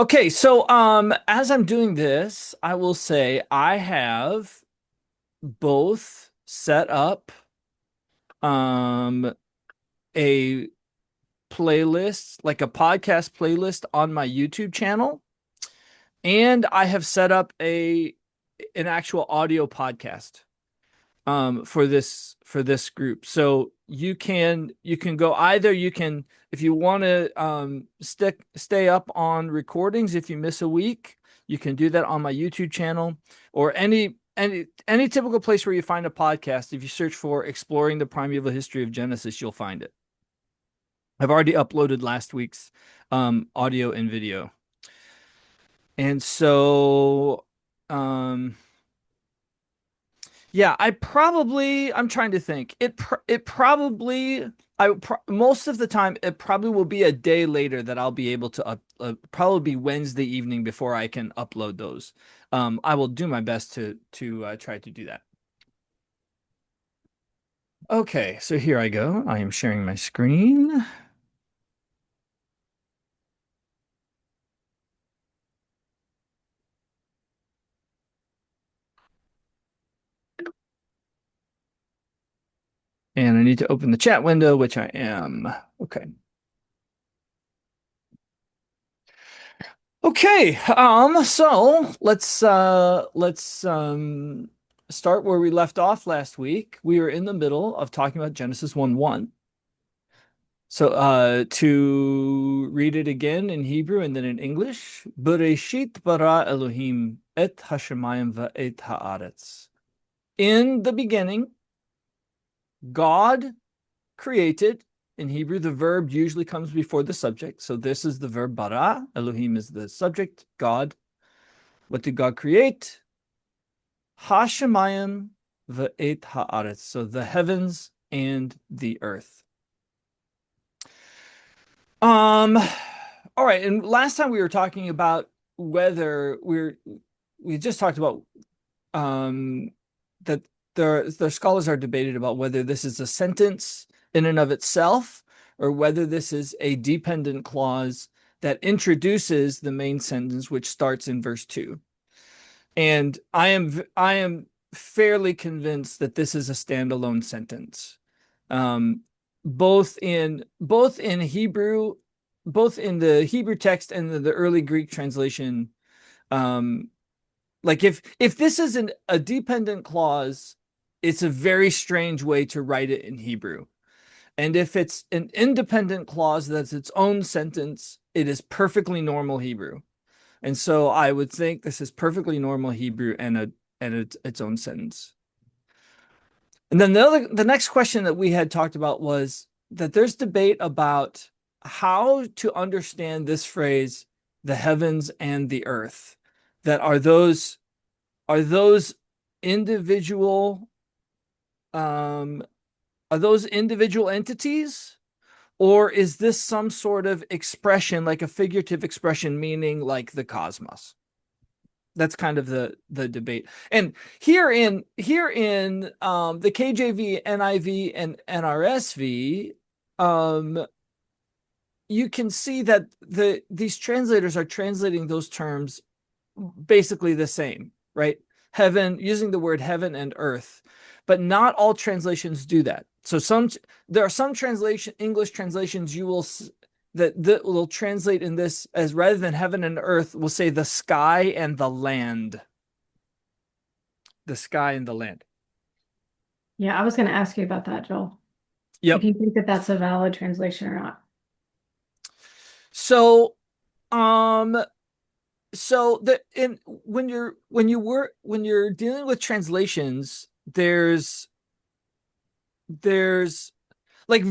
Okay, so as I'm doing this, I will say I have both set up um a playlist, like a podcast playlist on my YouTube channel, and I have set up a an actual audio podcast for this group. So you can go either you can if you want to stay up on recordings if you miss a week, you can do that on my YouTube channel or any typical place where you find a podcast. If you search for Exploring the Primeval History of Genesis, you'll find it. I've already uploaded last week's audio and video. And so um yeah, I'm trying to think. It probably most of the time it probably will be a day later that I'll be able to probably be Wednesday evening before I can upload those. I will do my best to try to do that. Okay, so here I go. I am sharing my screen. And I need to open the chat window, which I am. Okay. Okay, so let's start where we left off last week. We were in the middle of talking about Genesis 1:1. So to read it again in Hebrew and then in English, Bereshit bara Elohim et hashemayim va'et haaretz. In the beginning, God created. In Hebrew, the verb usually comes before the subject. So this is the verb bara. Elohim is the subject, God. What did God create? Hashemayim ve'et haaretz. So the heavens and the earth. Um, all right. And last time we were talking about whether we just talked about that the scholars are debated about whether this is a sentence in and of itself or whether this is a dependent clause that introduces the main sentence, which starts in verse 2. And I am fairly convinced that this is a standalone sentence. Um, both in Hebrew, both in the Hebrew text and the early Greek translation. Like if this is a dependent clause, it's a very strange way to write it in Hebrew. And if it's an independent clause that's its own sentence, it is perfectly normal Hebrew. And so I would think this is perfectly normal Hebrew and its own sentence. And then the next question that we had talked about was that there's debate about how to understand this phrase, the heavens and the earth. That are those individual um are those individual entities, or is this some sort of expression, like a figurative expression, meaning like the cosmos? That's kind of the debate. And here in the KJV, NIV, and NRSV, um, you can see that these translators are translating those terms basically the same, right? Heaven, using the word heaven and earth, but not all translations do that. So there are some English translations you will that will translate in this as, rather than heaven and earth, will say the sky and the land. The sky and the land. Yeah, I was going to ask you about that, Joel. If Yep. you think that that's a valid translation or not. So, um, so the in when you're dealing with translations, there's like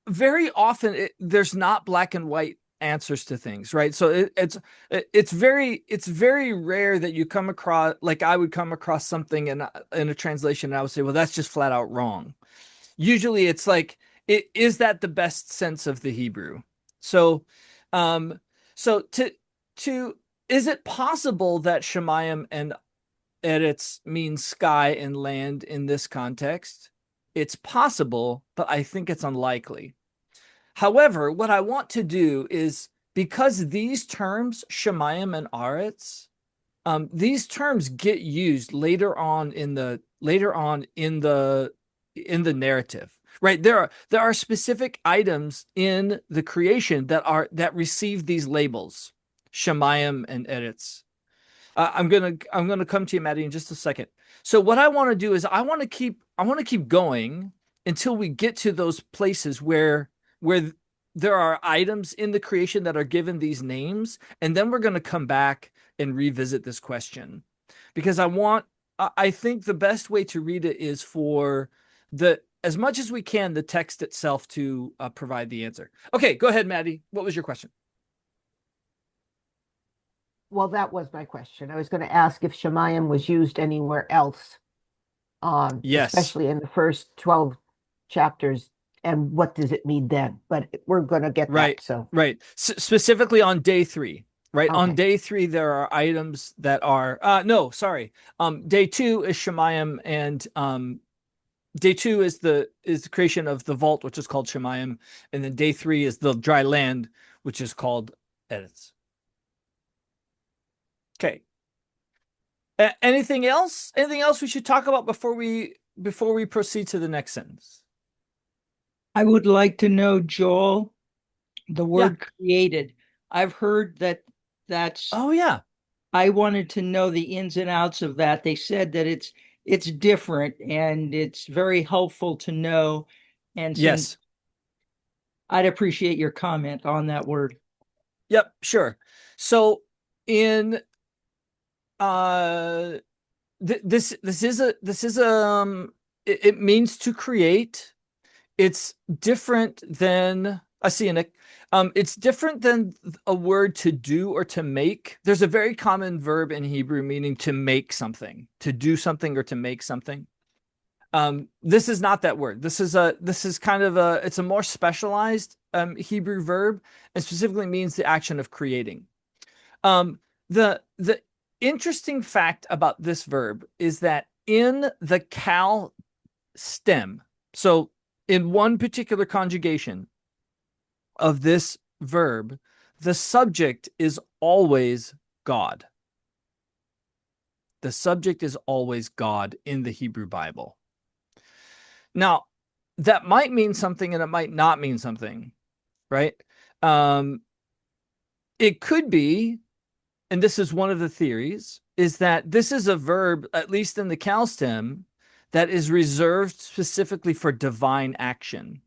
very often there's not black and white answers to things, right? So it's very rare that you come across, like I would come across something in a translation and I would say, well, that's just flat out wrong. Usually it's like, is that the best sense of the Hebrew? So um so to is it possible that Shemayim and edits means sky and land in this context? It's possible, but I think it's unlikely. However, what I want to do is because these terms, Shemayim and Aretz, these terms get used later on in the narrative, right? There are specific items in the creation that receive these labels, Shemayim and Eretz. I'm gonna come to you, Maddie, in just a second. So what I want to do is I want to keep going until we get to those places where there are items in the creation that are given these names, and then we're going to come back and revisit this question because I think the best way to read it is for the as much as we can the text itself to provide the answer. Okay, go ahead, Maddie. What was your question? Well, that was my question. I was going to ask if Shemayim was used anywhere else, Yes. especially in the first 12 chapters, and what does it mean then? But we're going to get that. Right, So, right. Specifically on day three, right? On okay. day three, there are items that are no, sorry. Day two is Shemayim, and day two is the creation of the vault, which is called Shemayim, and then day three is the dry land, which is called Eretz. Okay. Anything else? Anything else we should talk about before we proceed to the next sentence? I would like to know, Joel, the Yeah. word created. I've heard that's, Oh yeah. I wanted to know the ins and outs of that. They said that it's different and it's very helpful to know. And since Yes. I'd appreciate your comment on that word. Yep. Sure. So in uh it means to create. It's different than I see in it. It's different than a word to do or to make. There's a very common verb in Hebrew meaning to make something, to do something or to make something. This is not that word. This is kind of it's a more specialized Hebrew verb, and specifically means the action of creating. The interesting fact about this verb is that in the Cal stem, so in one particular conjugation of this verb, the subject is always God. The subject is always God in the Hebrew Bible. Now, that might mean something and it might not mean something, right? It could be, and this is one of the theories, is that this is a verb, at least in the Cal stem, that is reserved specifically for divine action.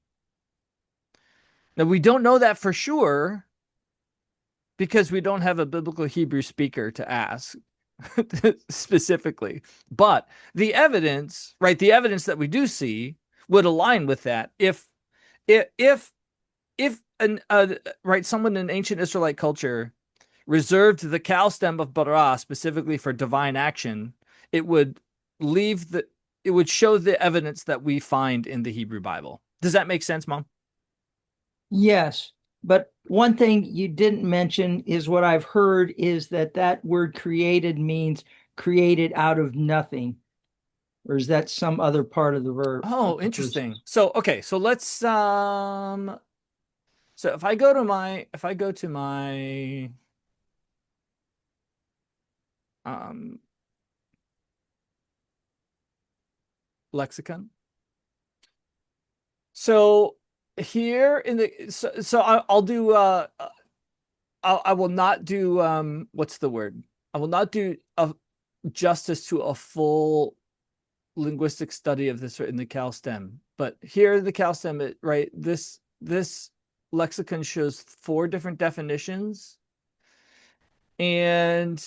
Now, we don't know that for sure because we don't have a biblical Hebrew speaker to ask specifically. But the evidence, right, the evidence that we do see would align with that. If right, someone in ancient Israelite culture reserved the Cal stem of bara specifically for divine action, it would it would show the evidence that we find in the Hebrew Bible. Does that make sense, Mom? Yes, but one thing you didn't mention is what I've heard is that word created means created out of nothing. Or is that some other part of the verb? Oh, interesting. So okay, so let's so if I go to my um lexicon. So here in the so I'll do I will not do what's the word? I will not do justice to a full linguistic study of this in the Cal stem. But here in the Cal stem, right, this lexicon shows 4 different definitions. And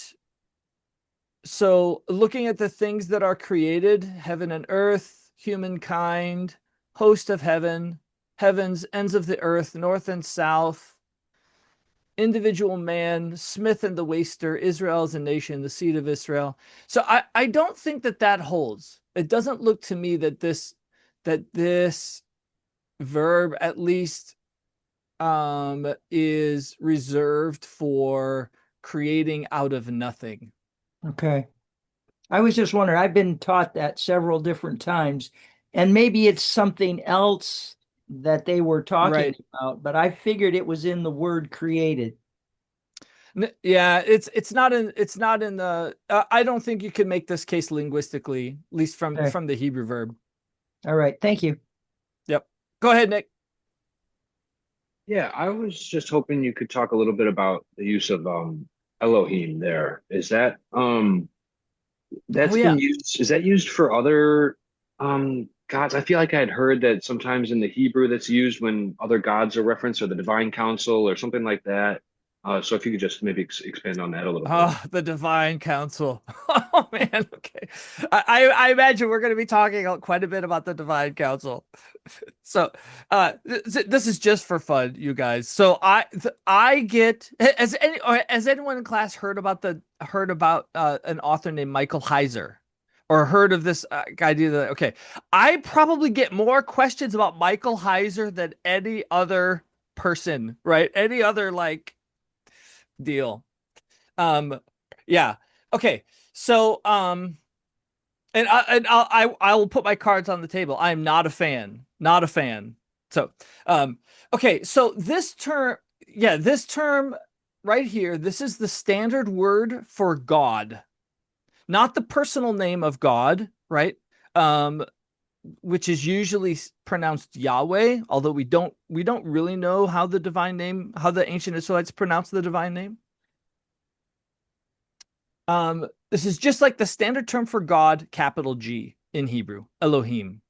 so looking at the things that are created, heaven and earth, humankind, host of heaven, heavens, ends of the earth, north and south, individual man, Smith and the waster, Israel as a nation, the seed of Israel. So I don't think that holds. It doesn't look to me that this verb at least is reserved for creating out of nothing. Okay. I was just wondering, I've been taught that several different times, and maybe it's something else that they were talking Right. about, but I figured it was in the word created. Yeah, it's not in the. I don't think you can make this case linguistically, at least from Okay. the Hebrew verb. All right. Thank you. Yep. Go ahead, Nick. Yeah, I was just hoping you could talk a little bit about the use of Elohim there. Is that Oh that's yeah. been used, is that used for other gods? I feel like I had heard that sometimes in the Hebrew that's used when other gods are referenced or the divine council or something like that. So if you could just maybe expand on that a little bit. Oh, the divine council. Oh man. Okay. I imagine we're going to be talking quite a bit about the divine council. So, this is just for fun, you guys. So I get, has anyone in class heard about an author named Michael Heiser, or heard of this idea that, okay, I probably get more questions about Michael Heiser than any other person, right? Any other like deal. Um, yeah. Okay. So, I will put my cards on the table. I am not a fan. Not a fan. So, okay. So this term right here, this is the standard word for God, not the personal name of God, right? Um, which is usually pronounced Yahweh, although we don't really know how the ancient Israelites pronounce the divine name. This is just like the standard term for God, capital G in Hebrew, Elohim.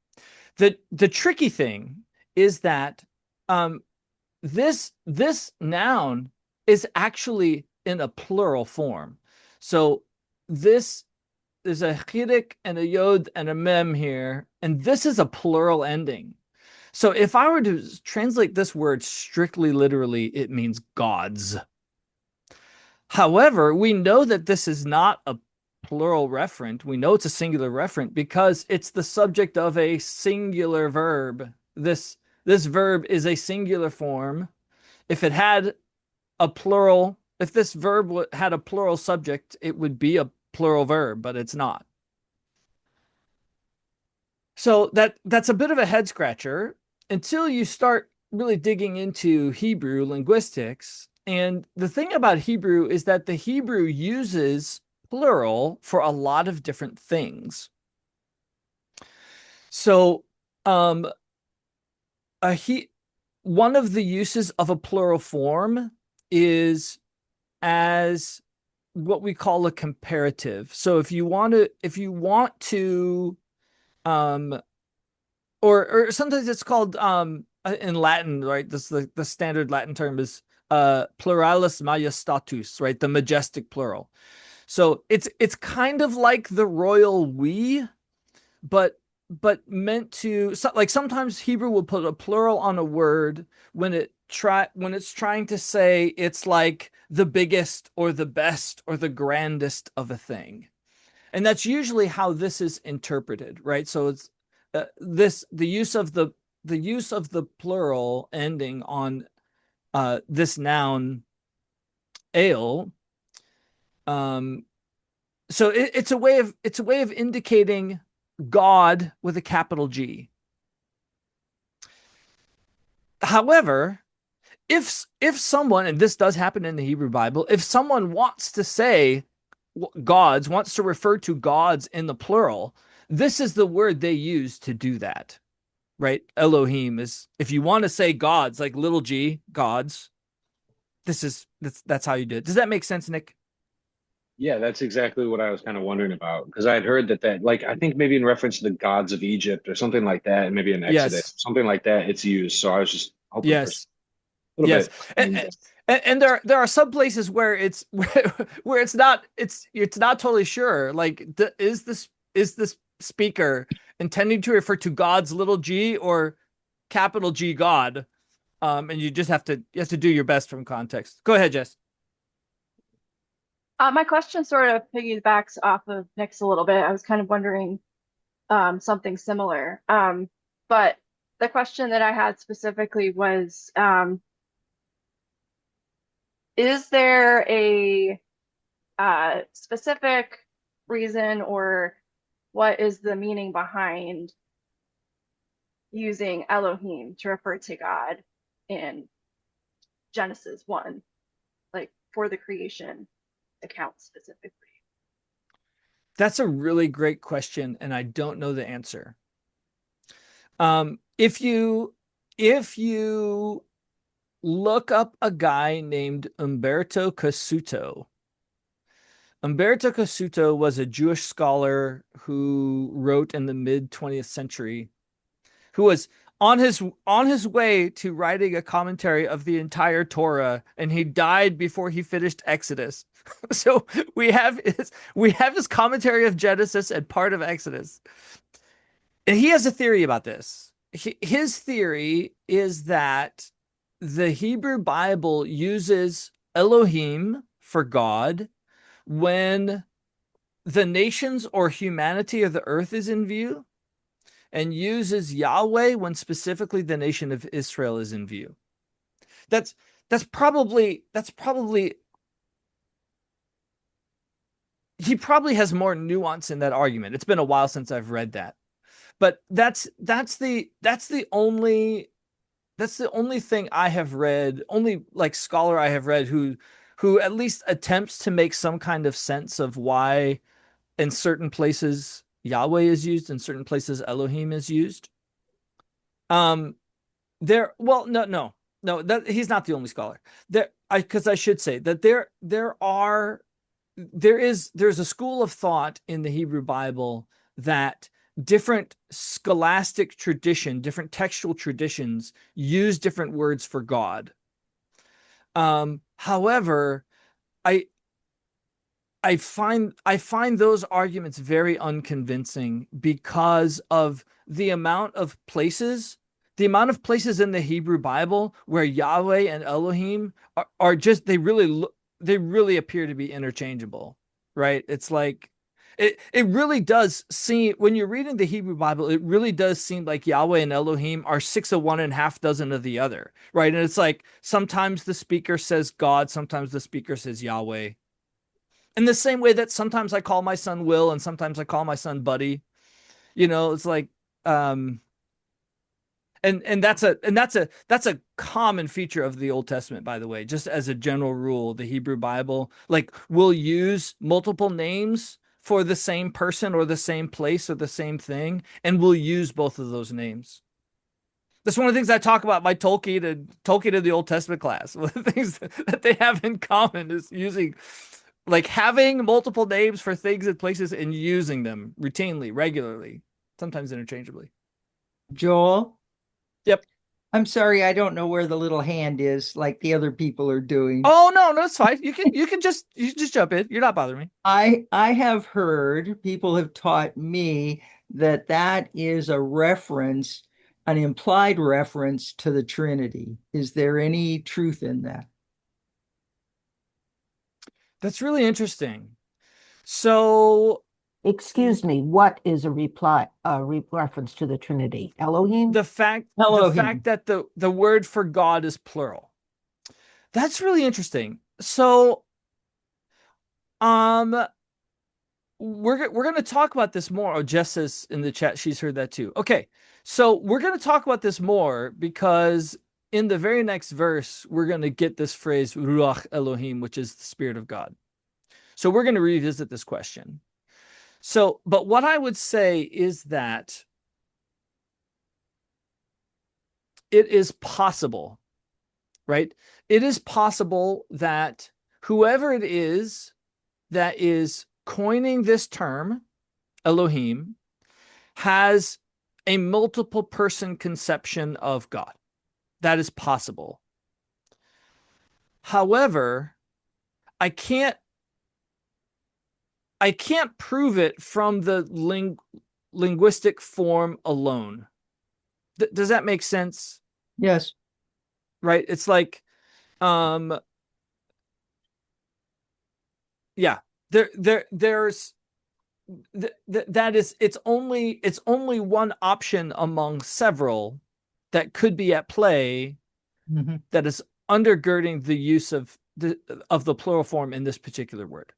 The tricky thing is that um, this noun is actually in a plural form. So this is a chirik and a yod and a mem here, and this is a plural ending. So if I were to translate this word strictly literally, it means gods. However, we know that this is not a plural referent. We know it's a singular referent because it's the subject of a singular verb. This verb is a singular form. If it had a plural, if this verb had a plural subject, it would be a plural verb, but it's not. So that's a bit of a head scratcher until you start really digging into Hebrew linguistics. And the thing about Hebrew is that the Hebrew uses plural for a lot of different things. So, um, one of the uses of a plural form is as what we call a comparative. So if you want to, um, or sometimes it's called in Latin, right? This the standard Latin term is pluralis majestatis, right? The majestic plural. So it's kind of like the royal we, but meant to, so, like sometimes Hebrew will put a plural on a word when it's trying to say it's like the biggest or the best or the grandest of a thing. And that's usually how this is interpreted, right? So it's the use of the plural ending on this noun ale. Um, so it's a way of indicating God with a capital G. However, if someone, and this does happen in the Hebrew Bible, if someone wants to say gods, wants to refer to gods in the plural, this is the word they use to do that, right? Elohim is, if you want to say gods, like little g, gods, that's how you do it. Does that make sense, Nick? Yeah, that's exactly what I was kind of wondering about because I had heard that like I think maybe in reference to the gods of Egypt or something like that, and maybe in Exodus, Yes. something like that, it's used. So I was just hoping for a Yes. little Yes. bit. And there are some places where it's where it's not totally sure. Like, is this speaker intending to refer to God's little g or capital G God? And you have to do your best from context. Go ahead, Jess. My question sort of piggybacks off of Nick's a little bit. I was kind of wondering something similar. But the question that I had specifically was, is there a specific reason or what is the meaning behind using Elohim to refer to God in Genesis 1? Like, for the creation account specifically? That's a really great question, and I don't know the answer. If you look up a guy named Umberto Cassuto. Umberto Cassuto was a Jewish scholar who wrote in the mid 20th century, who was on his way to writing a commentary of the entire Torah, and he died before he finished Exodus. So we have his commentary of Genesis and part of Exodus. And he has a theory about this. His theory is that the Hebrew Bible uses Elohim for God when the nations or humanity of the earth is in view, and uses Yahweh when specifically the nation of Israel is in view. That's probably he probably has more nuance in that argument. It's been a while since I've read that. But that's the only thing I have read, only like scholar I have read who at least attempts to make some kind of sense of why in certain places Yahweh is used, in certain places Elohim is used. No, that he's not the only scholar. Because I should say that there's a school of thought in the Hebrew Bible that different scholastic tradition, different textual traditions use different words for God. However, I find those arguments very unconvincing because of the amount of places in the Hebrew Bible where Yahweh and Elohim are just, they really appear to be interchangeable, right? It's like it really does seem, when you're reading the Hebrew Bible, it really does seem like Yahweh and Elohim are 6 of one and half dozen of the other, right? And it's like sometimes the speaker says God, sometimes the speaker says Yahweh. In the same way that sometimes I call my son Will and sometimes I call my son Buddy. It's like and that's a common feature of the Old Testament, by the way. Just as a general rule, the Hebrew Bible like will use multiple names for the same person or the same place or the same thing, and we'll use both of those names. That's one of the things I talk about my Tolkien in the Old Testament class. One of the things that they have in common is using, like, having multiple names for things and places and using them routinely, regularly, sometimes interchangeably. Joel? Yep. I'm sorry, I don't know where the little hand is like the other people are doing. Oh, no, it's fine. You can just jump in. You're not bothering me. I have heard, people have taught me that is a reference, an implied reference to the Trinity. Is there any truth in that? That's really interesting. So Excuse me, what is a reference to the Trinity? Elohim? the fact that the word for God is plural. That's really interesting. So we're going to talk about this more. Oh, Jess says in the chat she's heard that too. Okay. So we're going to talk about this more because in the very next verse we're going to get this phrase Ruach Elohim, which is the Spirit of God. So we're going to revisit this question. So, but what I would say is that it is possible, right? It is possible that whoever it is that is coining this term, Elohim, has a multiple person conception of God. That is possible. However, I can't prove it from the linguistic form alone. Does that make sense? Yes. Right? It's like, yeah, there's that is, it's only one option among several that could be at play, that is undergirding the use of the plural form in this particular word.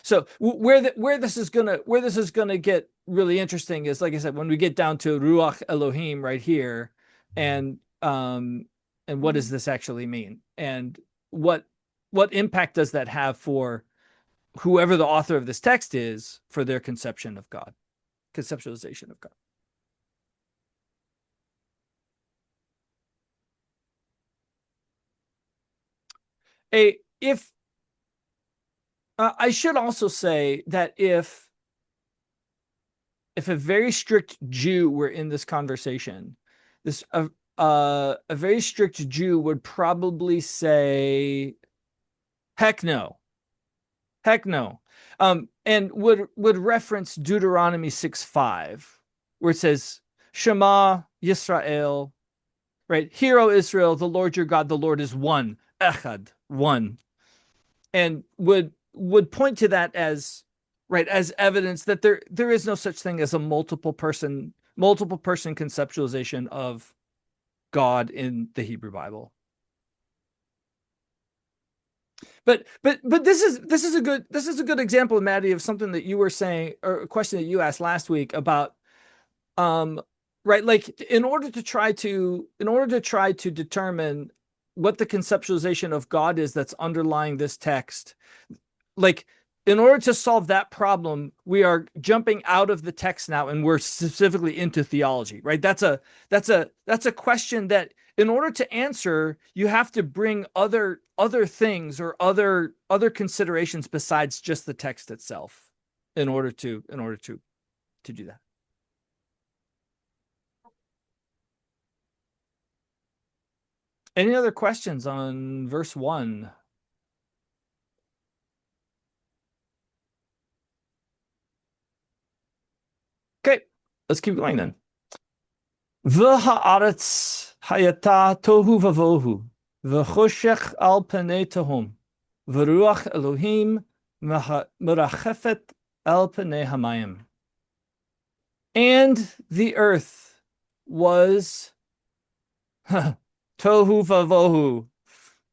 So where this is gonna get really interesting is, like I said, when we get down to Ruach Elohim right here, and what does this actually mean, and what what impact does that have for whoever the author of this text is for their conception of God, conceptualization of God? I should also say that if a very strict Jew were in this conversation, a very strict Jew would probably say, "Heck no, heck no," and would reference Deuteronomy 6:5, where it says, "Shema Yisrael," right? "Hear, O Israel, the Lord your God, the Lord is one, echad, one," and would point to that as, right, as evidence that there is no such thing as a multiple person conceptualization of God in the Hebrew Bible. But this is a good example, Maddie, of something that you were saying, or a question that you asked last week about, right, like in order to try to determine what the conceptualization of God is that's underlying this text, like in order to solve that problem, we are jumping out of the text now and we're specifically into theology, right? That's a question that in order to answer, you have to bring other things or other considerations besides just the text itself in order to do that. Any other questions on verse 1? Okay, let's keep going then. V'ha'aretz hayata tohu vavohu, v'choshech al panei tehom, v'ruach Elohim merachefet al panei hamayim. And the earth was tohu vavohu.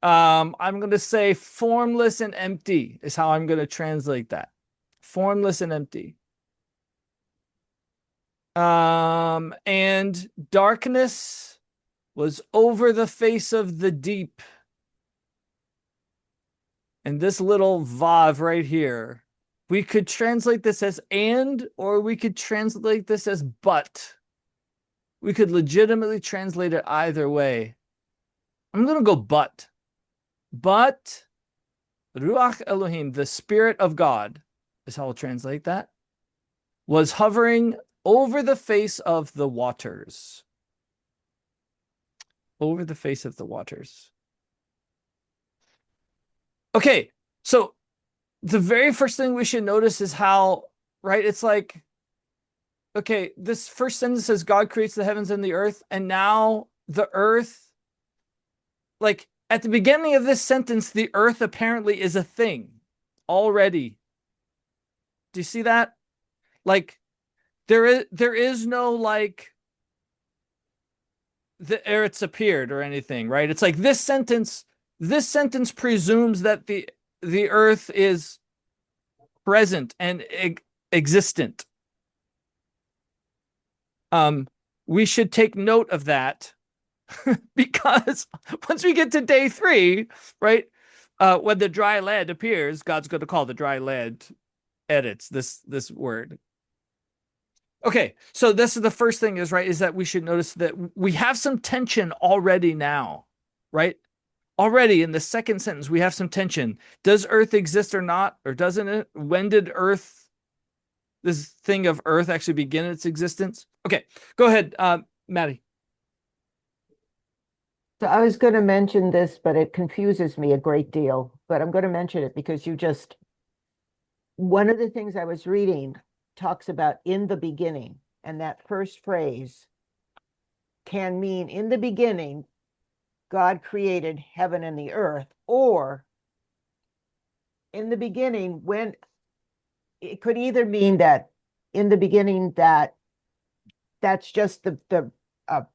I'm going to say formless and empty is how I'm going to translate that. Formless and empty. And darkness was over the face of the deep. And this little vav right here, we could translate this as and, or we could translate this as but. We could legitimately translate it either way. I'm going to go but. But Ruach Elohim, the Spirit of God, is how I'll translate that, was hovering over the face of the waters. Over the face of the waters. Okay, so the very first thing we should notice is how, right, it's like, okay, this first sentence says God creates the heavens and the earth, and now the earth, like at the beginning of this sentence, the earth apparently is a thing already. Do you see that? Like, there is no like the eretz appeared or anything, right? It's like this sentence presumes that the earth is present and existent. We should take note of that because once we get to day 3, right, when the dry land appears, God's going to call the dry land edits this word. Okay, so this is the first thing is, right, is that we should notice that we have some tension already now, right? Already in the second sentence, we have some tension. Does earth exist or not? Or doesn't it? When did this thing of earth actually begin its existence? Okay, go ahead, Maddie. So I was going to mention this, but it confuses me a great deal. But I'm going to mention it because one of the things I was reading talks about in the beginning, and that first phrase can mean in the beginning, God created heaven and the earth, or in the beginning, when it could either mean that in the beginning that's just the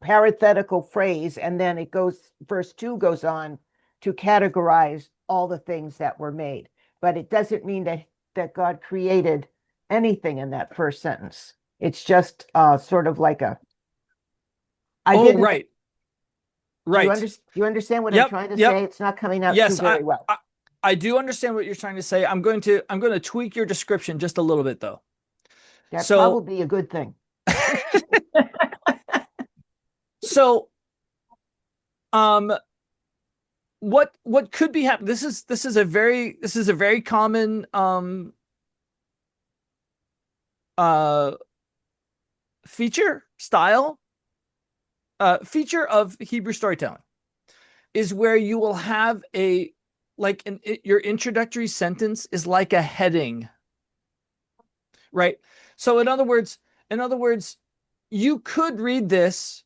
parenthetical phrase, and then it goes, verse 2 goes on to categorize all the things that were made, but it doesn't mean that God created anything in that first sentence. It's just sort of like a Right. You understand what I'm trying to say? It's not coming out too very well. I do understand what you're trying to say. I'm going to tweak your description just a little bit though. That's So probably a good thing. so um what could be happening? This is a very common uh feature feature of Hebrew storytelling is where you will have your introductory sentence is like a heading, right? So in other words, you could read this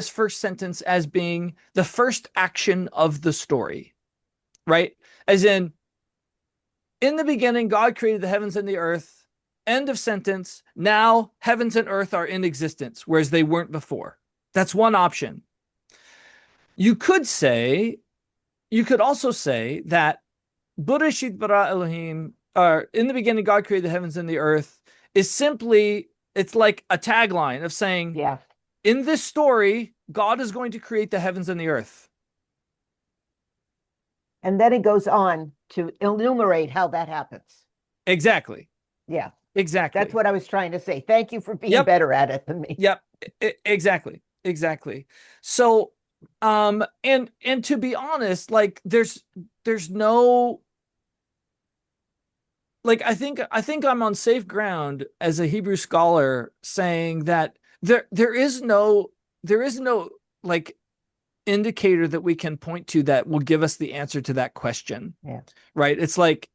first sentence as being the first action of the story, right? As in the beginning, God created the heavens and the earth. End of sentence. Now heavens and earth are in existence, whereas they weren't before. That's one option. You could also say that Bereshit bara Elohim, or in the beginning, God created the heavens and the earth, is simply, it's like a tagline of saying, Yeah. in this story, God is going to create the heavens and the earth. And then it goes on to enumerate how that happens. Exactly. Yeah. Exactly. That's what I was trying to say. Thank you for being Yep. better at it than me. Yep. Exactly. So, and to be honest, like there's no, like, I think I'm on safe ground as a Hebrew scholar saying that there is no like indicator that we can point to that will give us the answer to that question. Yeah. Right. It's like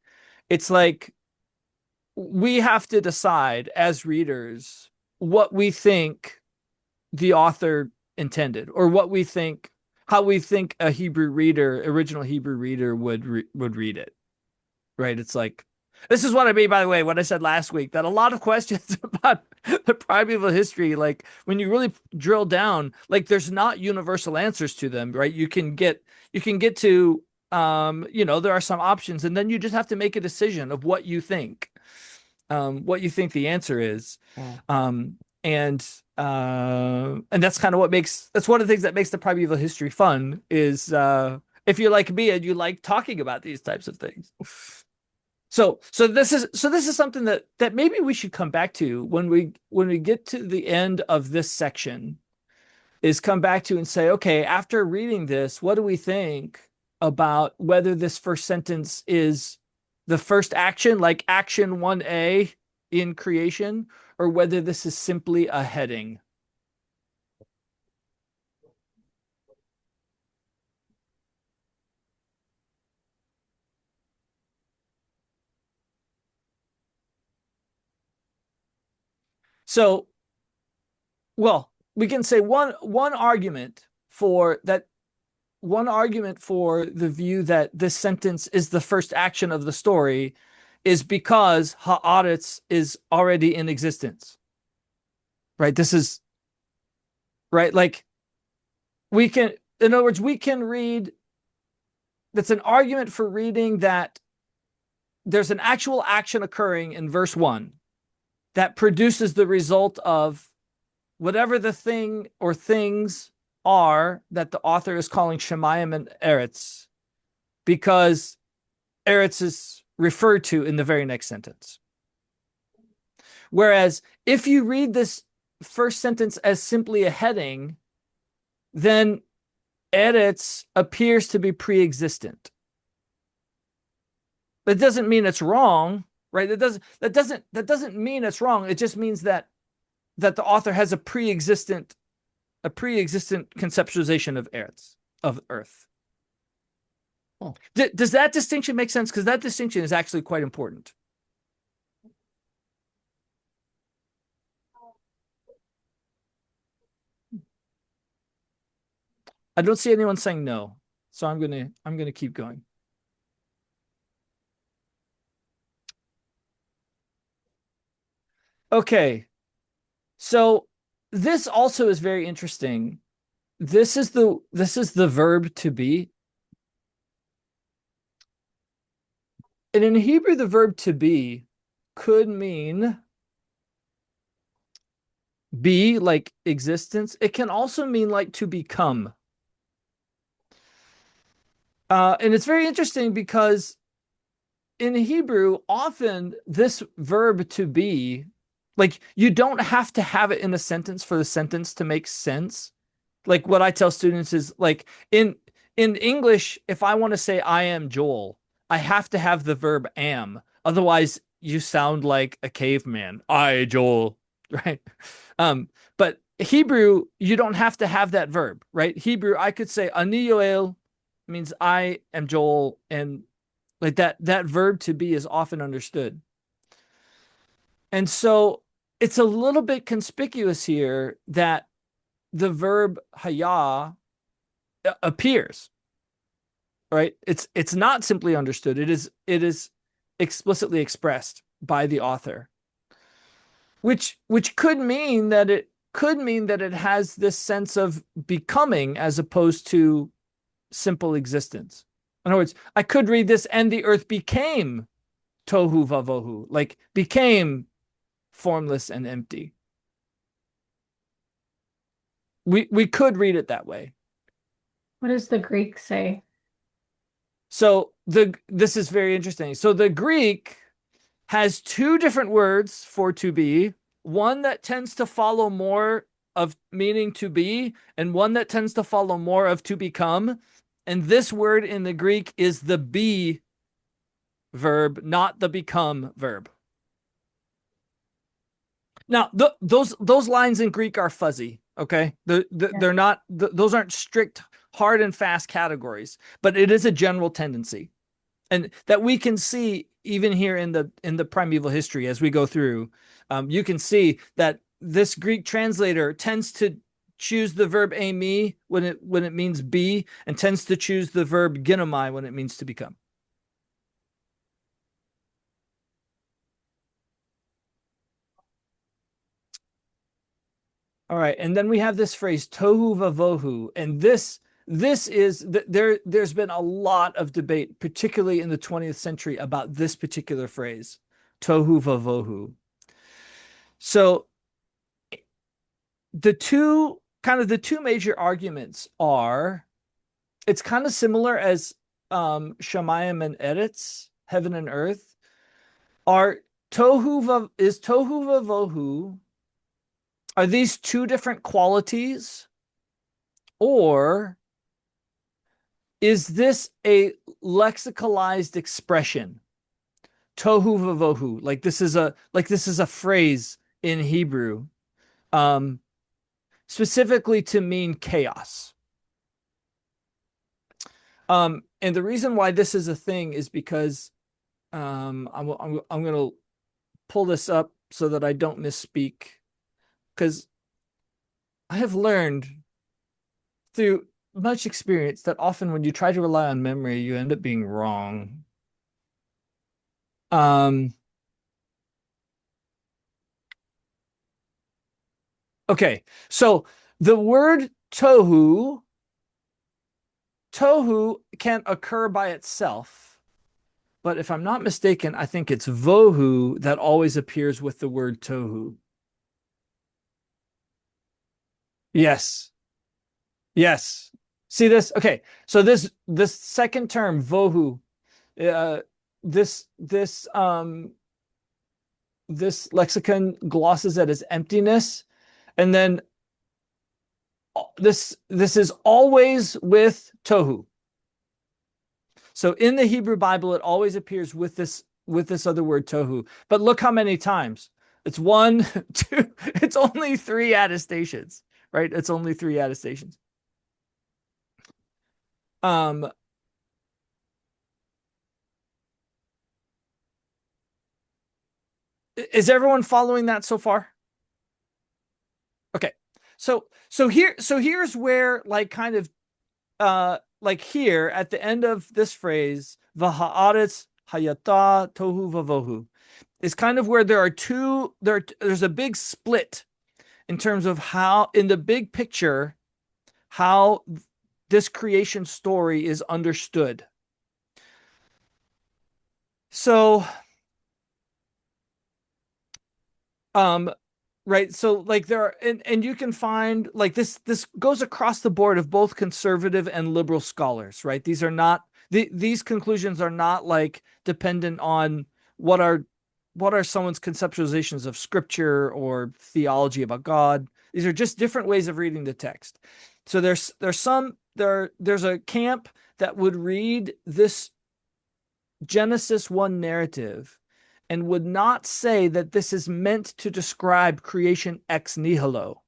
we have to decide as readers what we think the author intended, or how we think a original Hebrew reader would read it. Right. It's like, this is what I mean, by the way, what I said last week, that a lot of questions about the primeval history, like when you really drill down, like there's not universal answers to them, right? You can get to, there are some options, and then you just have to make a decision of what you think the answer is. Yeah. And that's kind of that's one of the things that makes the primeval history fun is, if you're like me and you like talking about these types of things. So this is something that maybe we should come back to when we get to the end of this section, is come back to and say, okay, after reading this, what do we think about whether this first sentence is the first action, like action 1A in creation, or whether this is simply a heading. So, well, we can say one argument for that, one argument for the view that this sentence is the first action of the story is because Haaretz is already in existence. Right? This is right, like in other words, we can read, that's an argument for reading that there's an actual action occurring in verse 1 that produces the result of whatever the thing or things are that the author is calling Shemayim and Eretz, because Eretz is referred to in the very next sentence. Whereas if you read this first sentence as simply a heading, then Eretz appears to be pre-existent. That doesn't mean it's wrong, right? That doesn't mean it's wrong. It just means that the author has a pre-existent conceptualization of Eretz, of Earth. Oh. Does that distinction make sense? Because that distinction is actually quite important. I don't see anyone saying no, so I'm gonna keep going. Okay, so this also is very interesting. This is the verb to be. And in Hebrew, the verb to be could mean be, like existence. It can also mean like to become. And it's very interesting because in Hebrew, often this verb to be, like, you don't have to have it in a sentence for the sentence to make sense. Like what I tell students is, like, in English, if I want to say I am Joel, I have to have the verb am. Otherwise, you sound like a caveman. I, Joel, right? But Hebrew, you don't have to have that verb, right? Hebrew, I could say Ani Yoel means I am Joel, and like that verb to be is often understood. And so it's a little bit conspicuous here that the verb haya appears, right? It's not simply understood. It is explicitly expressed by the author, which could mean that it has this sense of becoming as opposed to simple existence. In other words, I could read this, and the earth became tohu vavohu, like became formless and empty. We could read it that way. What does the Greek say? So this is very interesting. So the Greek has two different words for to be, one that tends to follow more of meaning to be, and one that tends to follow more of to become. And this word in the Greek is the be verb, not the become verb. Now, those lines in Greek are fuzzy, okay? They're not, those aren't strict, hard and fast categories, but it is a general tendency. And that we can see even here in the primeval history as we go through. You can see that this Greek translator tends to choose the verb eimi when it means be, and tends to choose the verb ginomai when it means to become. All right, and then we have this phrase tohu vavohu, and this is there's been a lot of debate, particularly in the 20th century, about this particular phrase, tohu vavohu. So the two major arguments are, it's kind of similar as Shamayim and Eretz, heaven and earth, is tohu vavohu. Are these two different qualities, or is this a lexicalized expression? Tohu vavohu, like this is a phrase in Hebrew, specifically to mean chaos. And the reason why this is a thing is because I'm going to pull this up so that I don't misspeak, because I have learned through much experience that often when you try to rely on memory, you end up being wrong. Okay, so the word tohu can occur by itself, but if I'm not mistaken, I think it's vohu that always appears with the word tohu. Yes. See this? Okay, so this second term vohu, this lexicon glosses it as emptiness, and then this is always with tohu. So in the Hebrew Bible, it always appears with this other word tohu. But look how many times. It's 1, 2, it's only 3 attestations, right? It's only 3 attestations. Is everyone following that so far? Okay. So here's where, like, kind of like here at the end of this phrase, v'ha'aretz hayata tohu vavohu, is kind of where there's a big split in terms of how, in the big picture, how this creation story is understood. So right, so like there are, and you can find, like, this goes across the board of both conservative and liberal scholars, right? These are not these conclusions are not like dependent on what are someone's conceptualizations of scripture or theology about God. These are just different ways of reading the text. So there's a camp that would read this Genesis 1 narrative and would not say that this is meant to describe creation ex nihilo,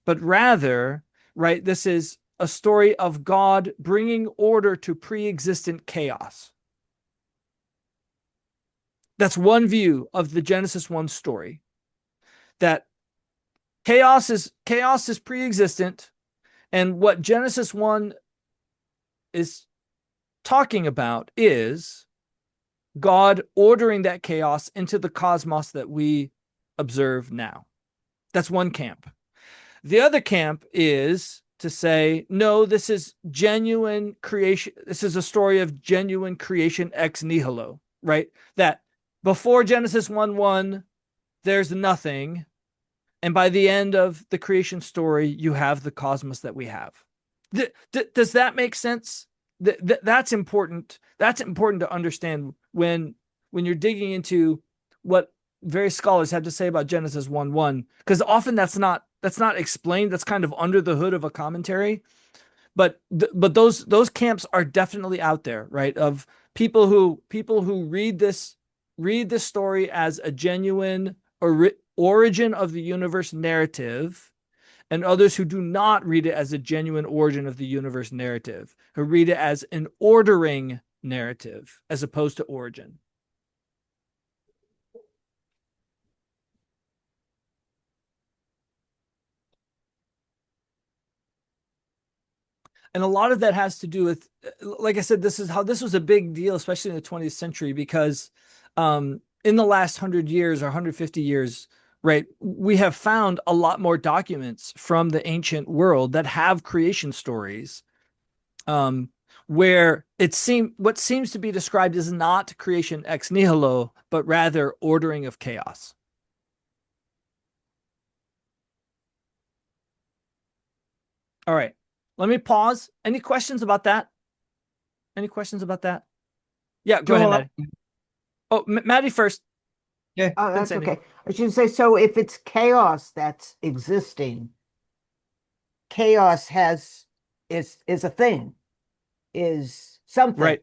but rather, right, this is a story of God bringing order to pre-existent chaos. That's one view of the Genesis 1 story. That chaos is pre-existent, and what Genesis 1 is talking about is God ordering that chaos into the cosmos that we observe now. That's one camp. The other camp is to say, no, this is genuine creation. This is a story of genuine creation ex nihilo, right? That before Genesis 1:1, there's nothing. And by the end of the creation story, you have the cosmos that we have. Does that make sense? That's important. That's important to understand when you're digging into what various scholars have to say about Genesis 1:1, because often that's not explained. That's kind of under the hood of a commentary. But those camps are definitely out there, right? Of people who read this story as a genuine origin of the universe narrative, and others who do not read it as a genuine origin of the universe narrative, who read it as an ordering narrative as opposed to origin. And a lot of that has to do with, like I said, this was a big deal, especially in the 20th century, because in the last 100 years or 150 years, right, we have found a lot more documents from the ancient world that have creation stories, where what seems to be described is not creation ex nihilo, but rather ordering of chaos. All right. Let me pause. Any questions about that? Any questions about that? Yeah, go ahead, Maddie. Oh, Maddie first. Yeah. Oh, that's okay. I should say, so if it's chaos that's existing, chaos is a thing, is something.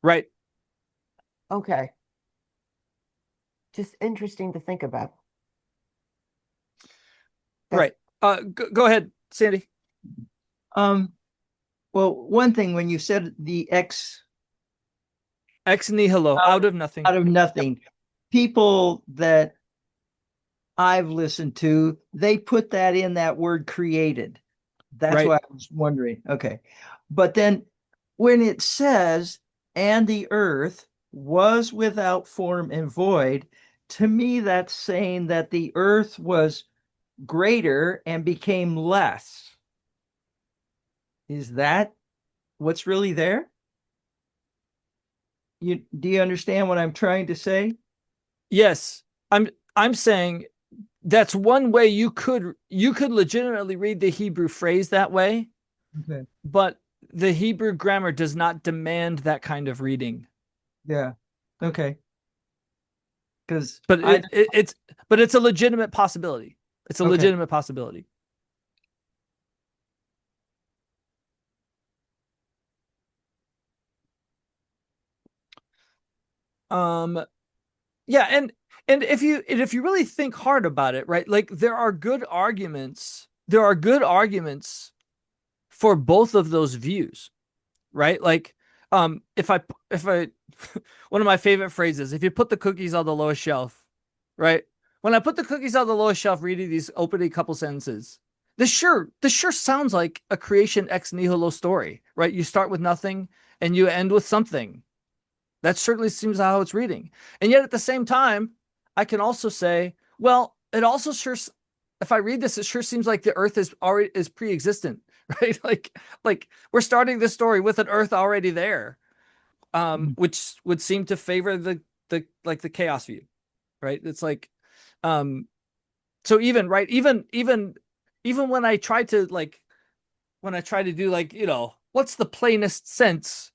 Right. Okay. Just interesting to think about. Right. Go ahead, Sandy. Well, one thing, when you said the ex nihilo, out of nothing, people that I've listened to, they put that in that word created. That's right. why I was wondering. Okay. But then when it says, and the earth was without form and void, to me, that's saying that the earth was greater and became less. Is that what's really there? Do you understand what I'm trying to say? Yes. I'm saying that's one way you could legitimately read the Hebrew phrase that way. Okay. But the Hebrew grammar does not demand that kind of reading. Yeah. Okay. But it's a legitimate possibility. It's a legitimate possibility. Yeah, and if you really think hard about it, right? Like there are good arguments for both of those views, right? Like if I one of my favorite phrases, if you put the cookies on the lowest shelf, right? When I put the cookies on the lowest shelf, reading these opening couple sentences, this sure sounds like a creation ex nihilo story, right? You start with nothing and you end with something. That certainly seems how it's reading. And yet at the same time, I can also say, well, it also sure, if I read this, it sure seems like the earth is pre-existent, right? Like we're starting this story with an earth already there, which would seem to favor the chaos view, right? It's like, so even when I try to do what's the plainest sense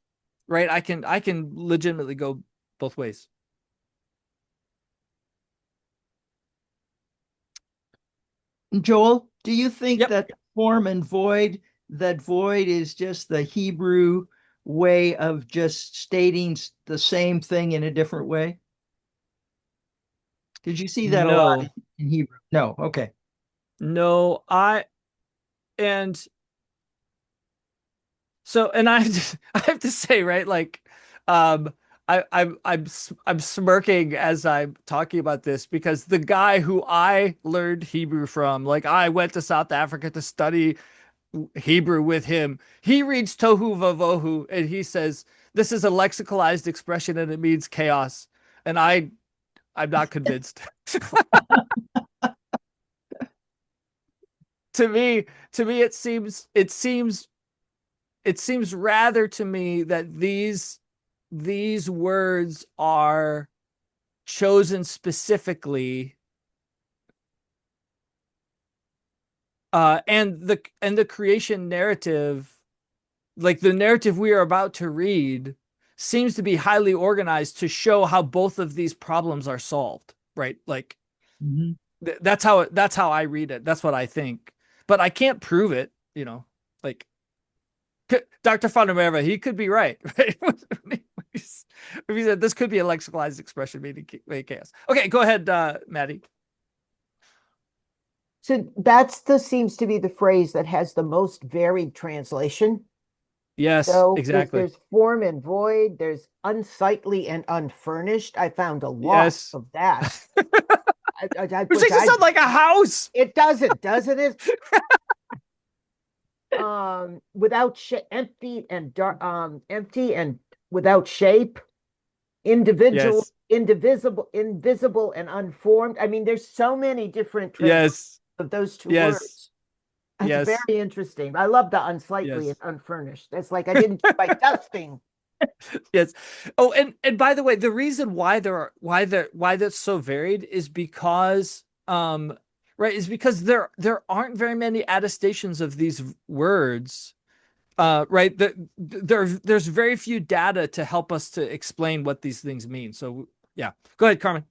right? I can legitimately go both ways. Joel, do you think Yep. that form and void, that void is just the Hebrew way of just stating the same thing in a different way? Did you see that a lot No. in Hebrew? No. Okay. No, and so and I I have to say, right, like um I'm smirking as I'm talking about this because the guy who I learned Hebrew from, like I went to South Africa to study Hebrew with him. He reads tohu vavohu and he says this is a lexicalized expression and it means chaos. And I'm not convinced. To me, it seems rather to me that these words are chosen specifically, and the creation narrative, like the narrative we are about to read, seems to be highly organized to show how both of these problems are solved, right? Like Mhm. that's how I read it. That's what I think, but I can't prove it. Like Dr. Fondermeva, he could be right, right? If he said this could be a lexicalized expression meaning chaos. Okay, go ahead, Maddie. So seems to be the phrase that has the most varied translation. Yes, So exactly. there's form and void, there's unsightly and unfurnished. I found a lot Yes. of that. Which makes it sound like a house. It doesn't it? Without empty and dark, empty and without shape, individual, Yes. indivisible, invisible, and unformed. I mean, there's so many different translations Yes. of those two Yes. words. That's Yes. very interesting. I love the unsightly and Yes. unfurnished. That's like I didn't do my dusting. Yes. Oh, and by the way, the reason why that's so varied is because right, is because there aren't very many attestations of these words. Right. There's very few data to help us to explain what these things mean. So yeah. Go ahead, Carmen.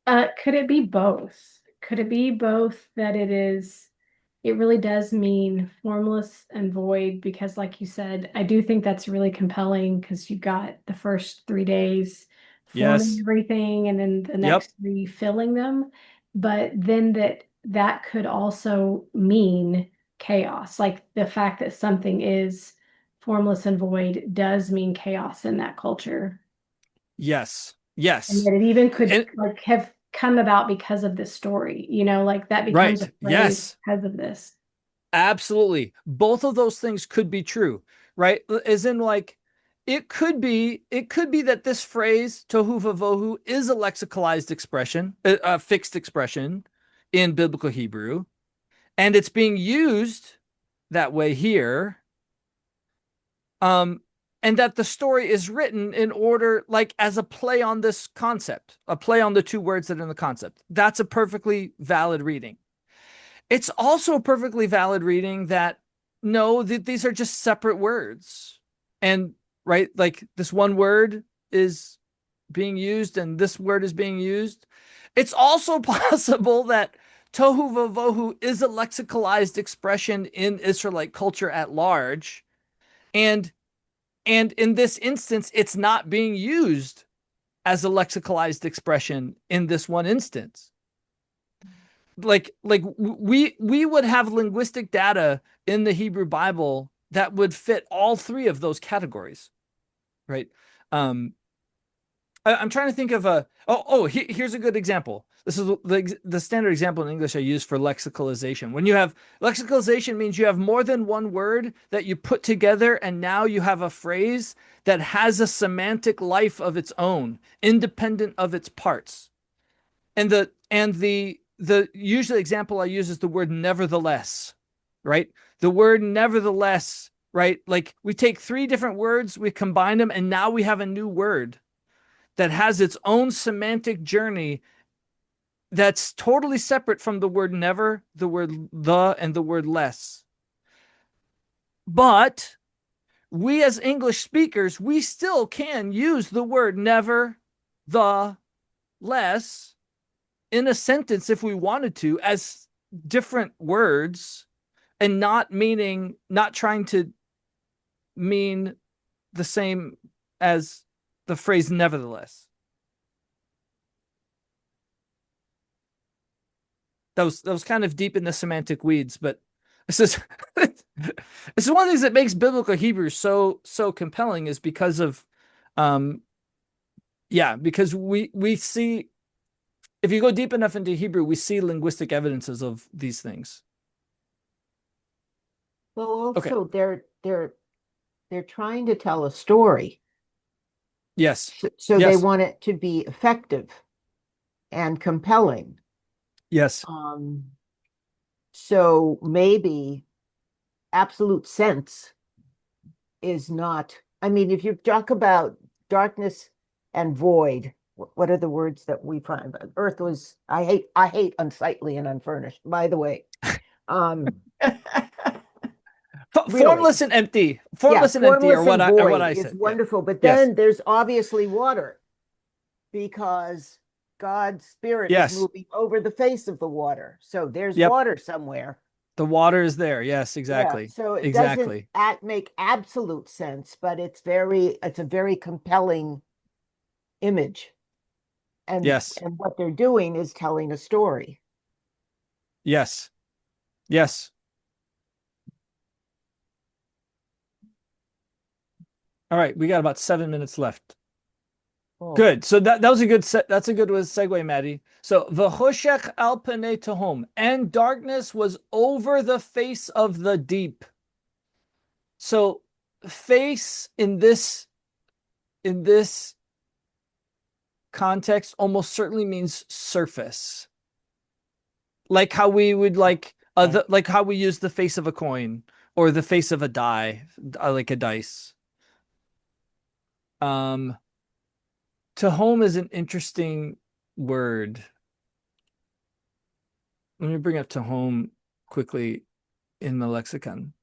Could it be both? Could it be both that it really does mean formless and void? Because like you said, I do think that's really compelling because you got the first 3 days forming Yes. everything and then the Yep. next three filling them. But then that could also mean chaos. Like the fact that something is formless and void does mean chaos in that culture. Yes. And Yes. that it even could And like have come about because of this story, like that becomes a right. phrase Yes. because of this. Absolutely. Both of those things could be true, right? As in, like, it could be that this phrase tohu vavohu is a lexicalized expression, a fixed expression in biblical Hebrew, and it's being used that way here. Um, and that the story is written in order, like, as a play on this concept, a play on the two words that are in the concept. That's a perfectly valid reading. It's also a perfectly valid reading that no, these are just separate words. And right, like this one word is being used and this word is being used. It's also possible that tohu vavohu is a lexicalized expression in Israelite culture at large. And in this instance, it's not being used as a lexicalized expression in this one instance. Like we would have linguistic data in the Hebrew Bible that would fit all three of those categories, right? Um, I'm trying to think of here's a good example. This is the standard example in English I use for lexicalization. When you have lexicalization means you have more than one word that you put together, and now you have a phrase that has a semantic life of its own, independent of its parts. And the usual example I use is the word nevertheless, right? The word nevertheless, right? Like we take three different words, we combine them, and now we have a new word that has its own semantic journey that's totally separate from the word never, the word the, and the word less. But we as English speakers, we still can use the word never, the, less in a sentence if we wanted to as different words and not trying to mean the same as the phrase nevertheless. That was kind of deep in the semantic weeds, but this is this is one of the things that makes biblical Hebrew so compelling is because of because we see, if you go deep enough into Hebrew, we see linguistic evidences of these things. Well, Okay. also they're trying to tell a story. Yes. So they Yes. want it to be effective and compelling. Yes. So maybe absolute sense is not, I mean, if you talk about darkness and void, what are the words that we find? Earth was, I hate unsightly and unfurnished, by the way. Really. Formless and empty. Formless and empty formless and void what I is said. wonderful. But Yes. then there's obviously water because God's spirit Yes. is moving over the face of the water. So there's Yep. water somewhere. The water is there. Yes, exactly. Yeah, so it exactly. doesn't make absolute sense, but it's a very compelling image. And Yes. and what they're doing is telling a story. Yes. Yes. All right, we got about 7 minutes left. Oh. Good. So that was a good that's a good segue, Maddie. So v'choshech al panei tehom, and darkness was over the face of the deep. So face in this context almost certainly means surface. Like how we would like how we use the face of a coin or the face of a die, like a dice. Tehom is an interesting word. Let me bring up Tehom quickly in the lexicon.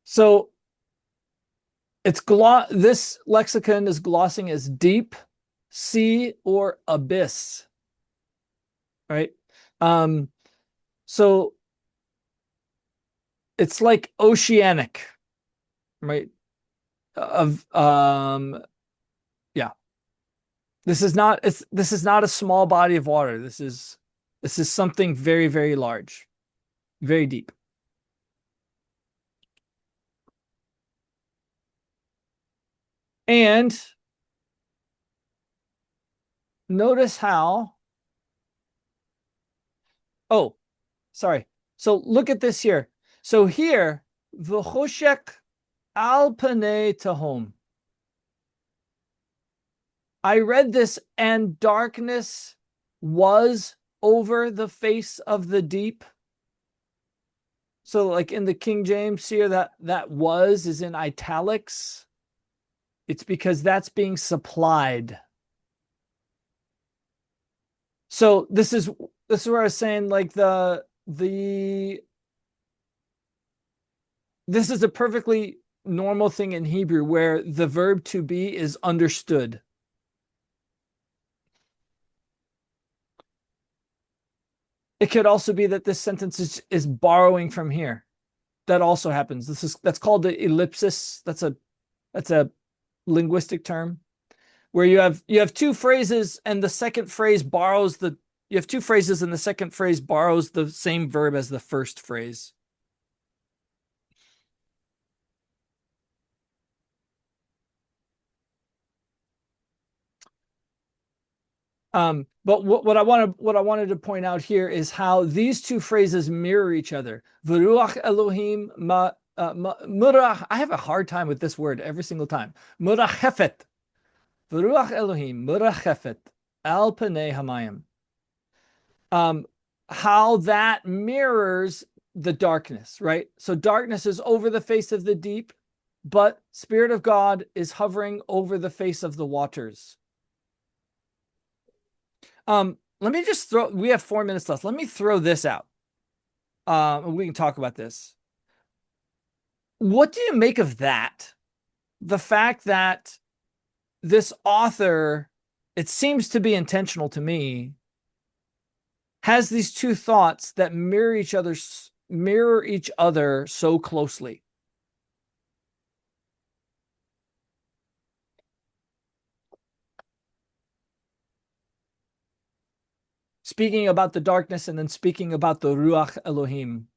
So this lexicon is glossing as deep, sea, or abyss. Right? So it's like oceanic, right? This is not a small body of water. This is something very, very large, very deep. And notice how, sorry. So look at this here. So here, v'choshech al panei tehom. I read this, and darkness was over the face of the deep. So like in the King James here, that was is in italics. It's because that's being supplied. So this is where I was saying like this is a perfectly normal thing in Hebrew where the verb to be is understood. It could also be that this sentence is borrowing from here. That also happens. That's called the ellipsis. That's a linguistic term where you have two phrases and the second phrase borrows the same verb as the first phrase. But what I wanted to point out here is how these two phrases mirror each other. V'ruach Elohim murach. I have a hard time with this word every single time. Murachefet. V'ruach Elohim murachefet al panei hamayim. How that mirrors the darkness, right? So darkness is over the face of the deep, but Spirit of God is hovering over the face of the waters. Let me just we have 4 minutes left. Let me throw this out. We can talk about this. what do you make of that? The fact that this author, it seems to be intentional to me, has these two thoughts that mirror each other so closely. Speaking about the darkness and then speaking about the Ruach Elohim,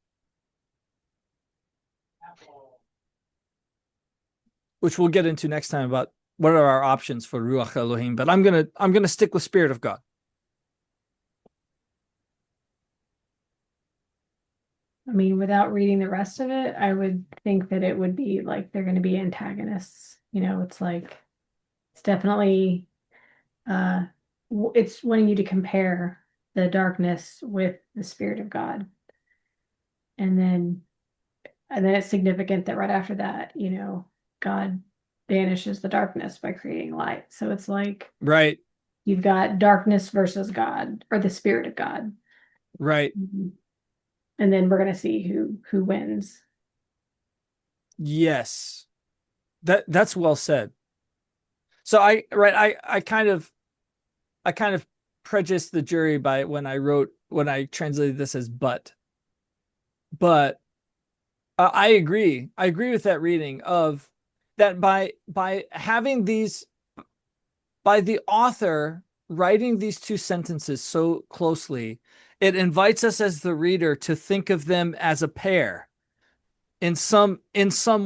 which we'll get into next time about what are our options for Ruach Elohim. But I'm gonna stick with Spirit of God. I mean, without reading the rest of it, I would think that it would be like they're going to be antagonists. You know, it's like it's definitely it's wanting you to compare the darkness with the Spirit of God. And then it's significant that right after that, you know, God banishes the darkness by creating light. So it's like Right. you've got darkness versus God or the Spirit of God. Right. And then we're going to see who wins. Yes. That's well said. So I kind of prejudiced the jury by when I translated this as but I agree. I agree with that reading of that by having these, by the author writing these two sentences so closely, it invites us as the reader to think of them as a pair in some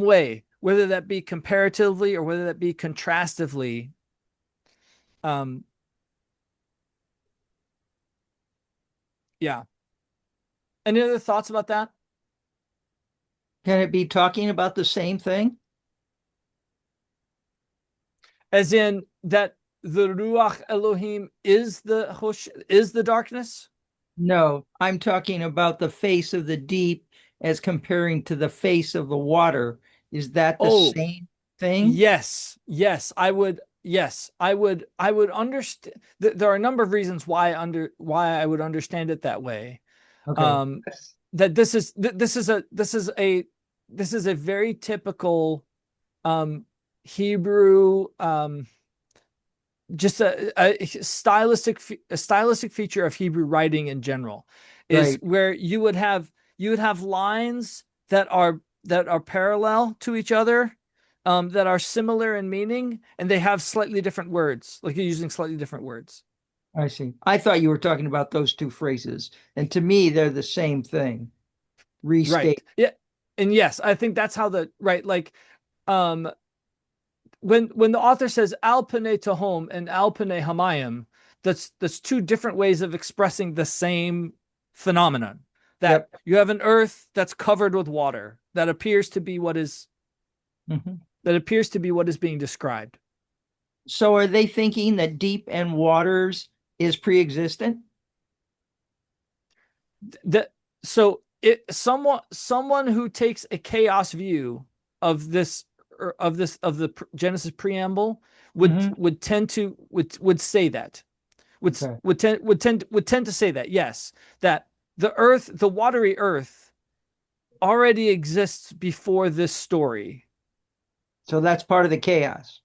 way, whether that be comparatively or whether that be contrastively. Yeah. Any other thoughts about that? Can it be talking about the same thing? As in that the Ruach Elohim is the darkness? No, I'm talking about the face of the deep as comparing to the face of the water. Is that the same thing? Yes, I would understand. There are a number of reasons why I would understand it that way. Okay. That this is a very typical Hebrew, just a stylistic feature of Hebrew writing in general is Right. where you would have lines that are parallel to each other, that are similar in meaning, and they have slightly different words, like you're using slightly different words. I see. I thought you were talking about those two phrases. And to me, they're the same thing. Right. Restate. Yeah. And yes, I think that's how like um when the author says al panei tahom and al panei hamayim, that's two different ways of expressing the same phenomenon. That you have an earth that's covered with water that appears to be what is being described. So are they thinking that deep and waters is pre-existent? Someone who takes a chaos view of the Genesis preamble would tend to say that would tend to say that, yes, that the watery earth already exists before this story. So that's part of the chaos.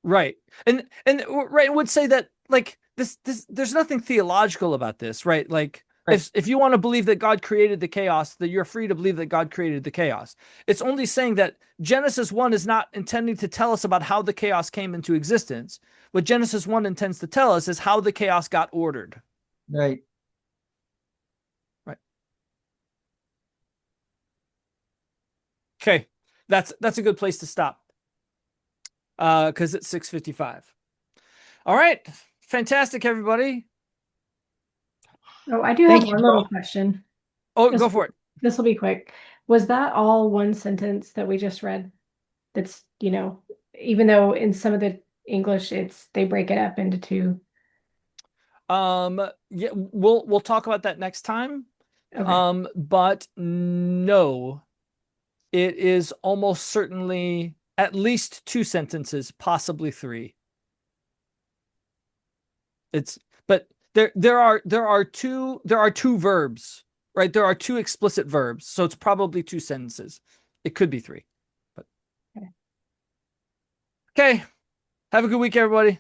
Right. And would say that, like, this there's nothing theological about this, right? Like, if you want to believe that God created the chaos, that you're free to believe that God created the chaos. It's only saying that Genesis 1 is not intending to tell us about how the chaos came into existence. What Genesis 1 intends to tell us is how the chaos got ordered. Right. Okay. That's a good place to stop. Because it's 6:55. All right. Fantastic, everybody. Oh, I do have one little question. Oh, go for it. This will be quick. Was that all one sentence that we just read? That's, you know, even though in some of the English they break it up into two. Yeah, we'll talk about that next time. Okay. But no, it is almost certainly at least two sentences, possibly three. But there are two verbs, right? There are two explicit verbs, so it's probably two sentences. It could be three. Okay. Have a good week, everybody.